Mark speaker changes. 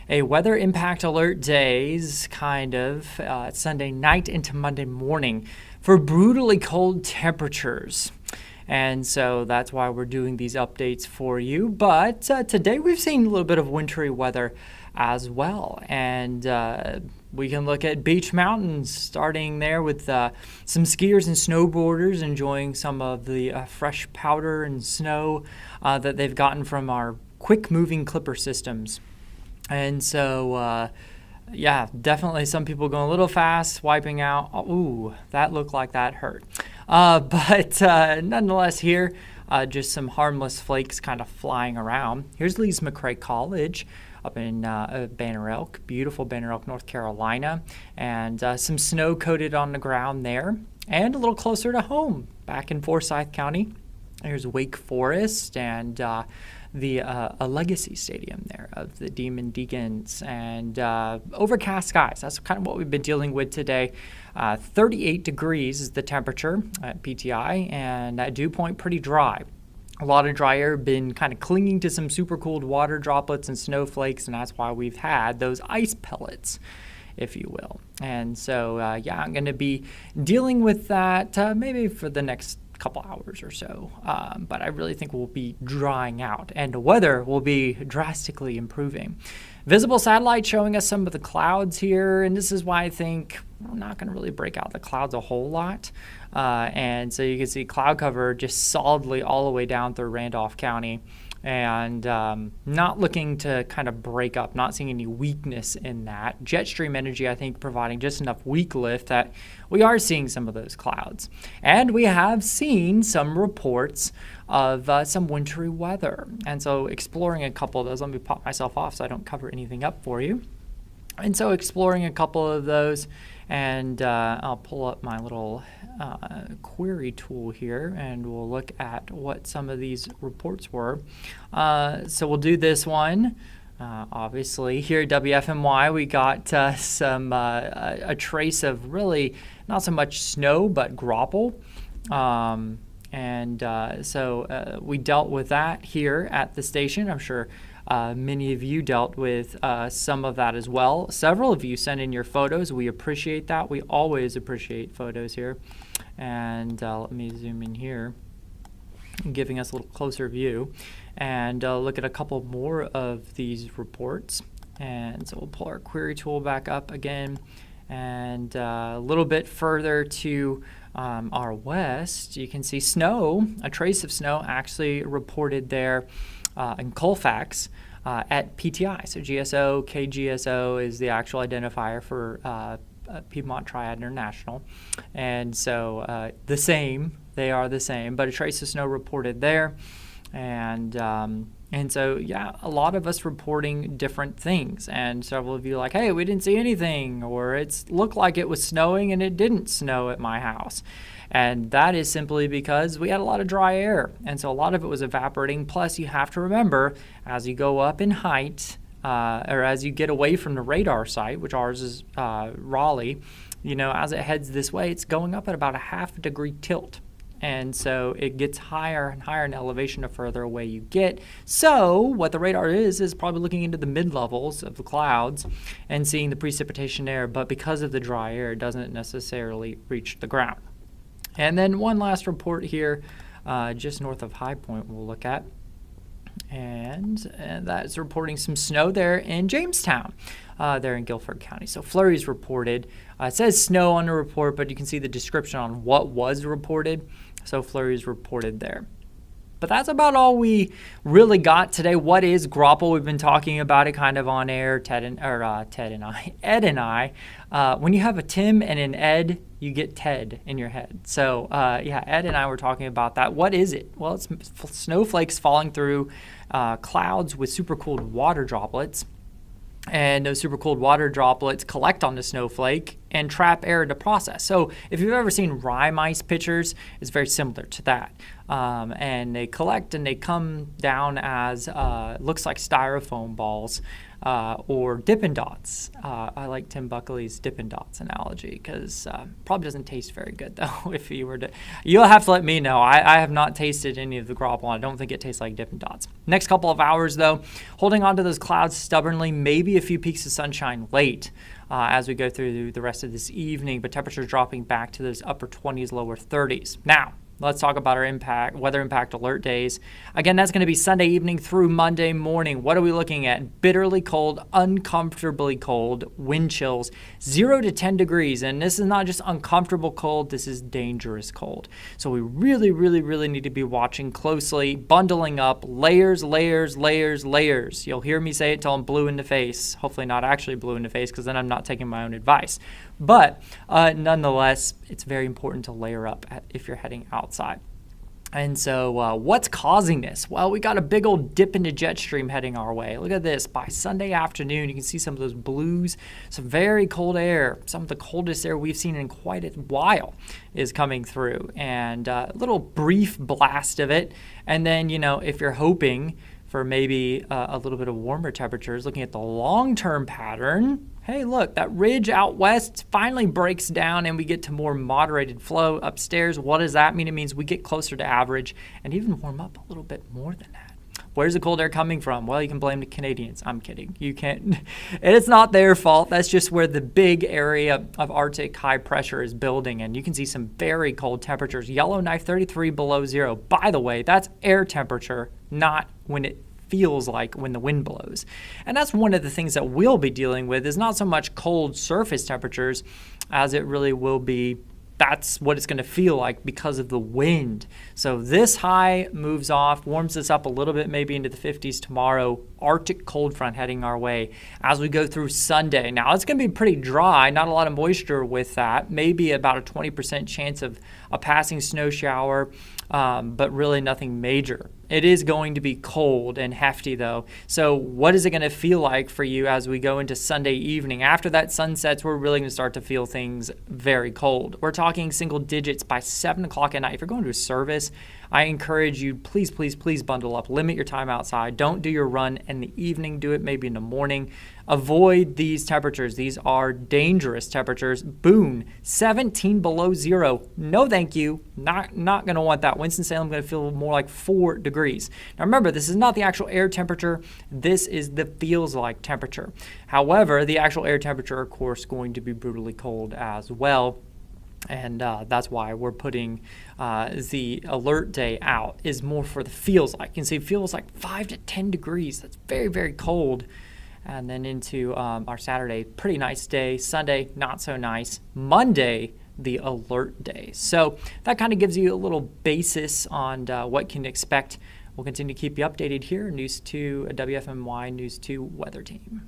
Speaker 1: a weather impact alert days, Sunday night into Monday morning for brutally cold temperatures. And so that's why we're doing these updates for you. But today we've seen a little bit of wintry weather as well. And we can look at Beach Mountains, starting there with some skiers and snowboarders enjoying some of the fresh powder and snow that they've gotten from our quick-moving clipper systems. And so, definitely some people going a little fast, wiping out. Ooh, that looked like that hurt. But nonetheless here, just some harmless flakes kind of flying around. Here's Lees McRae College up in Banner Elk, beautiful Banner Elk, North Carolina, and some snow coated on the ground there. And a little closer to home, back in Forsyth County, there's Wake Forest and the Legacy Stadium there of the Demon Deacons, and overcast skies. That's kind of what we've been dealing with today. 38 degrees is the temperature at PTI, and at dew point pretty dry. A lot of dry air been kind of clinging to some super cooled water droplets and snowflakes, and that's why we've had those ice pellets, if you will. And so, I'm going to be dealing with that maybe for the next couple hours or so, but I really think we'll be drying out and the weather will be drastically improving. Visible satellite showing us some of the clouds here, and this is why I think we're not going to really break out the clouds a whole lot. And so you can see cloud cover just solidly all the way down through Randolph County, and not looking to kind of break up, not seeing any weakness in that. Jet stream energy, I think, providing just enough weak lift that we are seeing some of those clouds. And we have seen some reports of some wintry weather. And so exploring a couple of those, let me pop myself off so I don't cover anything up for you. And so exploring a couple of those, and I'll pull up my little query tool here, and we'll look at what some of these reports were. So we'll do this one. Obviously, here at WFMY, we got a trace of really not so much snow, but graupel. So we dealt with that here at the station. I'm sure many of you dealt with some of that as well. Several of you sent in your photos. We appreciate that. We always appreciate photos here. And let me zoom in here, giving us a little closer view, and look at a couple more of these reports. And so we'll pull our query tool back up again, and a little bit further to our west, you can see snow, a trace of snow actually reported there in Colfax at PTI. So GSO, KGSO is the actual identifier for Piedmont Triad International. And so they are the same, but a trace of snow reported there. And so, a lot of us reporting different things. And several of you are like, hey, we didn't see anything, or it looked like it was snowing and it didn't snow at my house. And that is simply because we had a lot of dry air. And so a lot of it was evaporating. Plus, you have to remember, as you go up in height, or as you get away from the radar site, which ours is Raleigh, as it heads this way, it's going up at about a half degree tilt. And so it gets higher and higher in elevation the further away you get. So what the radar is probably looking into the mid-levels of the clouds and seeing the precipitation there. But because of the dry air, it doesn't necessarily reach the ground. And then one last report here, just north of High Point we'll look at. And that's reporting some snow there in Jamestown, there in Guilford County. So flurries reported. It says snow on the report, but you can see the description on what was reported. So flurries reported there. But that's about all we really got today. What is graupel? We've been talking about it kind of on air, Ed and I. When you have a Tim and an Ed, you get Ted in your head. So Ed and I were talking about that. What is it? Well, it's snowflakes falling through clouds with supercooled water droplets. And those supercooled water droplets collect on the snowflake and trap air in the process. So if you've ever seen rime ice pictures, it's very similar to that. And they collect and they come down as looks like styrofoam balls or Dippin' Dots. I like Tim Buckley's Dippin' Dots analogy because probably doesn't taste very good though. If you were to, you'll have to let me know. I have not tasted any of the graupel. I don't think it tastes like Dippin' Dots. Next couple of hours though, holding on to those clouds stubbornly, maybe a few peaks of sunshine late as we go through the rest of this evening, but temperatures dropping back to those upper 20s, lower 30s. Now, let's talk about our weather impact alert days. Again, that's going to be Sunday evening through Monday morning. What are we looking at? Bitterly cold, uncomfortably cold, wind chills, 0 to 10 degrees. And this is not just uncomfortable cold, this is dangerous cold. So we really, really, really need to be watching closely, bundling up, layers, layers, layers, layers. You'll hear me say it till I'm blue in the face. Hopefully not actually blue in the face, because then I'm not taking my own advice. But nonetheless, it's very important to layer up if you're heading outside. And so what's causing this? Well, we got a big old dip into jet stream heading our way. Look at this. By Sunday afternoon, you can see some of those blues, some very cold air. Some of the coldest air we've seen in quite a while is coming through. And a little brief blast of it. And then, if you're hoping for maybe a little bit of warmer temperatures, looking at the long-term pattern, hey, look, that ridge out west finally breaks down and we get to more moderated flow upstairs. What does that mean? It means we get closer to average and even warm up a little bit more than that. Where's the cold air coming from? Well, you can blame the Canadians. I'm kidding. You can't. It's not their fault. That's just where the big area of Arctic high pressure is building. And you can see some very cold temperatures. Yellowknife 33 below zero. By the way, that's air temperature, not when it feels like when the wind blows. And that's one of the things that we'll be dealing with is not so much cold surface temperatures as it really will be. That's what it's going to feel like because of the wind. So this high moves off, warms us up a little bit, maybe into the 50s tomorrow. Arctic cold front heading our way as we go through Sunday. Now, it's going to be pretty dry, not a lot of moisture with that. Maybe about a 20% chance of a passing snow shower, but really nothing major. It is going to be cold and hefty, though. So what is it going to feel like for you as we go into Sunday evening? After that sun sets, we're really going to start to feel things very cold. We're talking single digits by 7 o'clock at night. If you're going to a service, I encourage you, please, please, please bundle up. Limit your time outside. Don't do your run in the evening. Do it maybe in the morning. Avoid these temperatures. These are dangerous temperatures. Boone, 17 below zero. No, thank you. Not going to want that. Winston-Salem going to feel more like 4 degrees. Now remember, this is not the actual air temperature. This is the feels like temperature. However, the actual air temperature, of course, going to be brutally cold as well. And that's why we're putting the alert day out is more for the feels like. You can see it feels like 5 to 10 degrees. That's very, very cold. And then into our Saturday, pretty nice day. Sunday, not so nice. Monday, the alert day. So that kind of gives you a little basis on what can expect. We'll continue to keep you updated here. News 2, WFMY News 2 Weather Team.